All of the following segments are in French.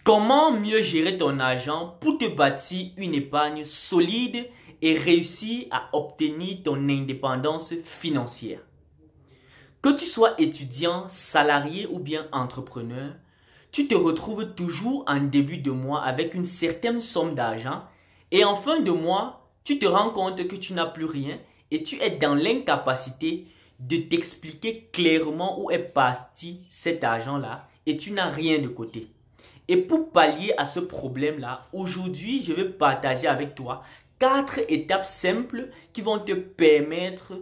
Comment mieux gérer ton argent pour te bâtir une épargne solide et réussir à obtenir ton indépendance financière? Que tu sois étudiant, salarié ou bien entrepreneur, tu te retrouves toujours en début de mois avec une certaine somme d'argent et en fin de mois, tu te rends compte que tu n'as plus rien et tu es dans l'incapacité de t'expliquer clairement où est parti cet argent-là et tu n'as rien de côté. Et pour pallier à ce problème-là, aujourd'hui, je vais partager avec toi 4 étapes simples qui vont te permettre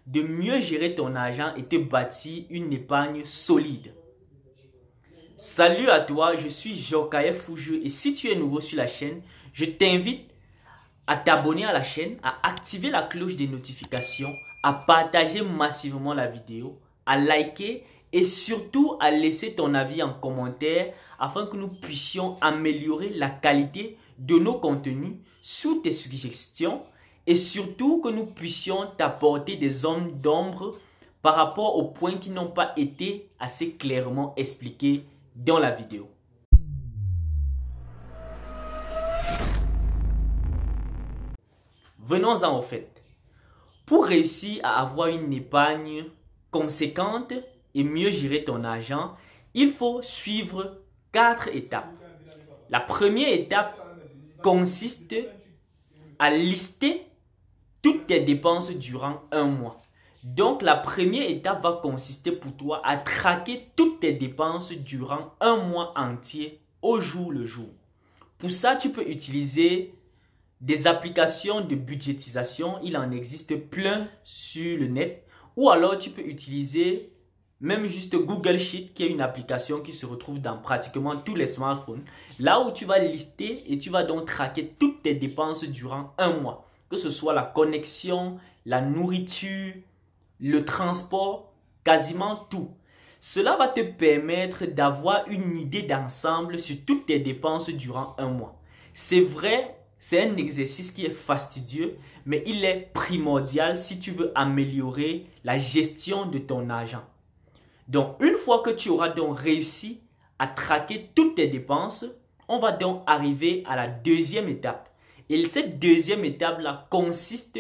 de mieux gérer ton argent et te bâtir une épargne solide. Salut à toi, je suis Jokaye Foujou et si tu es nouveau sur la chaîne, je t'invite à t'abonner à la chaîne, à activer la cloche des notifications, à partager massivement la vidéo, à liker et surtout à laisser ton avis en commentaire afin que nous puissions améliorer la qualité de nos contenus sous tes suggestions et surtout que nous puissions t'apporter des zones d'ombre par rapport aux points qui n'ont pas été assez clairement expliqués dans la vidéo. Venons-en au fait. Pour réussir à avoir une épargne conséquente et mieux gérer ton argent, il faut suivre 4 étapes. La première étape consiste à lister toutes tes dépenses durant un mois. Donc, la première étape va consister pour toi à traquer toutes tes dépenses durant un mois entier, au jour le jour. Pour ça, tu peux utiliser des applications de budgétisation. Il en existe plein sur le net. Ou alors, tu peux utiliser même juste Google Sheet, qui est une application qui se retrouve dans pratiquement tous les smartphones. Là où tu vas lister et tu vas donc traquer toutes tes dépenses durant un mois. Que ce soit la connexion, la nourriture, le transport, quasiment tout. Cela va te permettre d'avoir une idée d'ensemble sur toutes tes dépenses durant un mois. C'est vrai, c'est un exercice qui est fastidieux, mais il est primordial si tu veux améliorer la gestion de ton argent. Donc, une fois que tu auras donc réussi à traquer toutes tes dépenses, on va donc arriver à la deuxième étape. Et cette deuxième étape-là consiste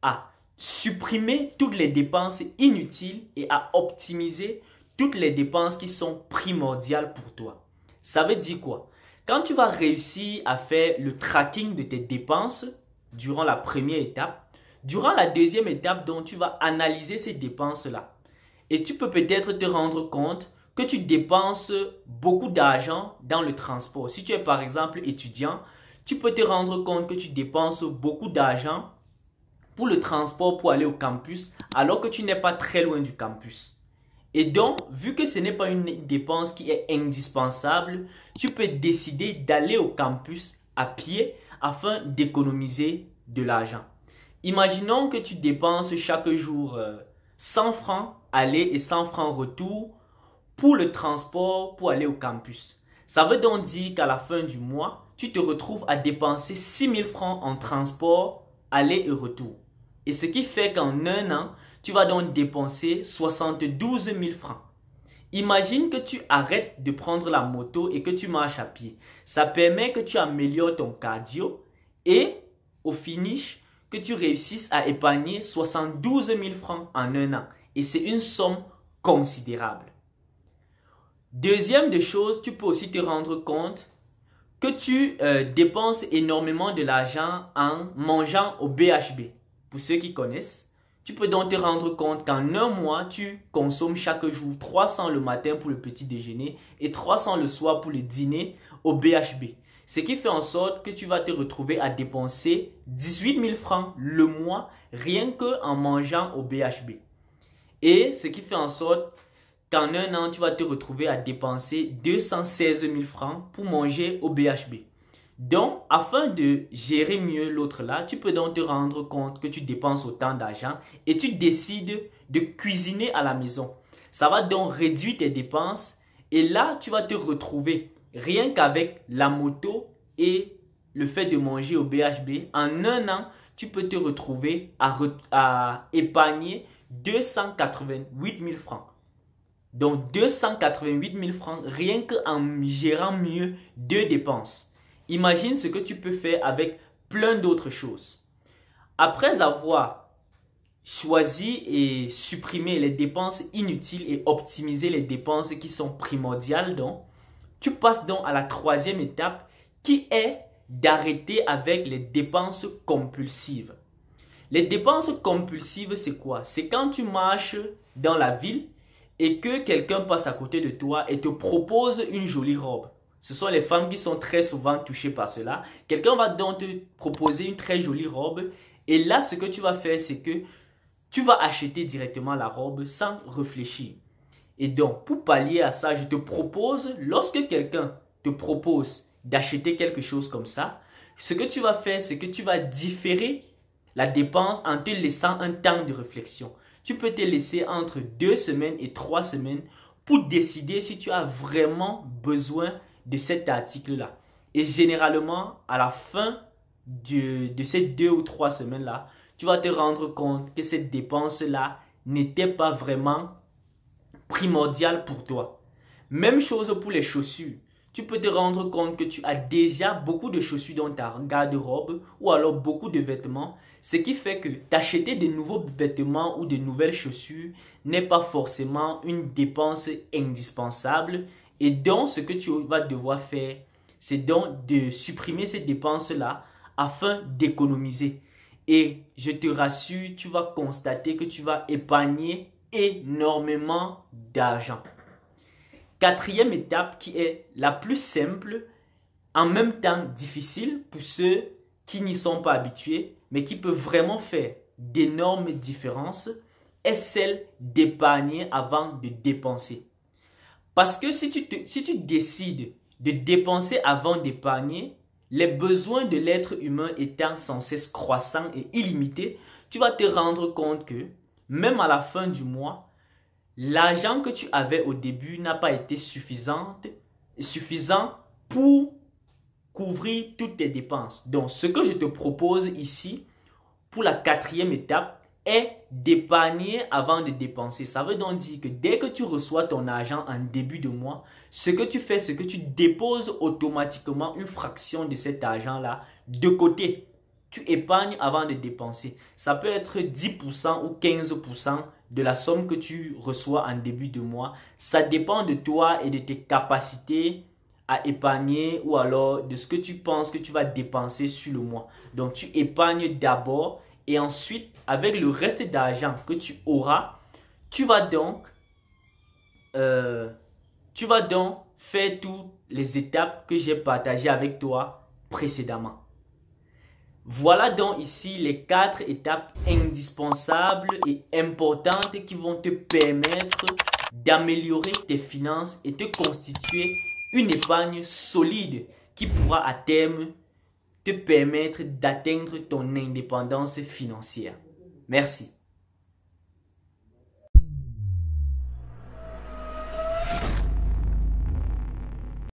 à supprimer toutes les dépenses inutiles et à optimiser toutes les dépenses qui sont primordiales pour toi. Ça veut dire quoi? Quand tu vas réussir à faire le tracking de tes dépenses durant la première étape, durant la deuxième étape, donc tu vas analyser ces dépenses-là. Et tu peux peut-être te rendre compte que tu dépenses beaucoup d'argent dans le transport. Si tu es par exemple étudiant, tu peux te rendre compte que tu dépenses beaucoup d'argent pour le transport pour aller au campus alors que tu n'es pas très loin du campus. Et donc, vu que ce n'est pas une dépense qui est indispensable, tu peux décider d'aller au campus à pied afin d'économiser de l'argent. Imaginons que tu dépenses chaque jour 100 francs aller et 100 francs retour pour le transport pour aller au campus. Ça veut donc dire qu'à la fin du mois, tu te retrouves à dépenser 6 000 francs en transport aller et retour. Et ce qui fait qu'en un an, tu vas donc dépenser 72 000 francs. Imagine que tu arrêtes de prendre la moto et que tu marches à pied. Ça permet que tu améliores ton cardio et au finish, que tu réussisses à épargner 72 000 francs en un an. Et c'est une somme considérable. Deuxième des choses, tu peux aussi te rendre compte que tu dépenses énormément de l'argent en mangeant au BHB. Pour ceux qui connaissent, tu peux donc te rendre compte qu'en un mois, tu consommes chaque jour 300 le matin pour le petit déjeuner et 300 le soir pour le dîner au BHB. Ce qui fait en sorte que tu vas te retrouver à dépenser 18 000 francs le mois rien qu'en mangeant au BHB. Et ce qui fait en sorte qu'en un an, tu vas te retrouver à dépenser 216 000 francs pour manger au BHB. Donc, afin de gérer mieux l'autre là, tu peux donc te rendre compte que tu dépenses autant d'argent et tu décides de cuisiner à la maison. Ça va donc réduire tes dépenses et là, tu vas te retrouver rien qu'avec la moto et le fait de manger au BHB. En un an, tu peux te retrouver à épargner 288 000 francs. Donc 288 000 francs rien qu'en gérant mieux 2 dépenses. Imagine ce que tu peux faire avec plein d'autres choses. Après avoir choisi et supprimé les dépenses inutiles et optimiser les dépenses qui sont primordiales, donc, tu passes donc à la troisième étape qui est d'arrêter avec les dépenses compulsives. Les dépenses compulsives, c'est quoi? C'est quand tu marches dans la ville et que quelqu'un passe à côté de toi et te propose une jolie robe. Ce sont les femmes qui sont très souvent touchées par cela. Quelqu'un va donc te proposer une très jolie robe et là, ce que tu vas faire, c'est que tu vas acheter directement la robe sans réfléchir. Et donc, pour pallier à ça, je te propose, lorsque quelqu'un te propose d'acheter quelque chose comme ça, ce que tu vas faire, c'est que tu vas différer la dépense en te laissant un temps de réflexion. Tu peux te laisser entre 2 semaines et 3 semaines pour décider si tu as vraiment besoin de cet article-là. Et généralement, à la fin de ces 2 ou 3 semaines-là, tu vas te rendre compte que cette dépense-là n'était pas vraiment primordiale pour toi. Même chose pour les chaussures. Tu peux te rendre compte que tu as déjà beaucoup de chaussures dans ta garde-robe ou alors beaucoup de vêtements, ce qui fait que t'acheter de nouveaux vêtements ou de nouvelles chaussures n'est pas forcément une dépense indispensable. Et donc, ce que tu vas devoir faire, c'est donc de supprimer ces dépenses-là afin d'économiser. Et je te rassure, tu vas constater que tu vas épargner énormément d'argent. Quatrième étape qui est la plus simple, en même temps difficile pour ceux qui n'y sont pas habitués, mais qui peut vraiment faire d'énormes différences, est celle d'épargner avant de dépenser. Parce que si tu décides de dépenser avant d'épargner, les besoins de l'être humain étant sans cesse croissants et illimités, tu vas te rendre compte que même à la fin du mois, l'argent que tu avais au début n'a pas été suffisant pour couvrir toutes tes dépenses. Donc, ce que je te propose ici, pour la quatrième étape, est d'épargner avant de dépenser. Ça veut donc dire que dès que tu reçois ton argent en début de mois, ce que tu fais, c'est que tu déposes automatiquement une fraction de cet argent-là de côté. Tu épargnes avant de dépenser. Ça peut être 10% ou 15% de la somme que tu reçois en début de mois. Ça dépend de toi et de tes capacités à épargner ou alors de ce que tu penses que tu vas dépenser sur le mois. Donc, tu épargnes d'abord et ensuite, avec le reste d'argent que tu auras, tu vas donc faire toutes les étapes que j'ai partagées avec toi précédemment. Voilà donc ici les 4 étapes indispensables et importantes qui vont te permettre d'améliorer tes finances et te constituer une épargne solide qui pourra à terme te permettre d'atteindre ton indépendance financière. Merci.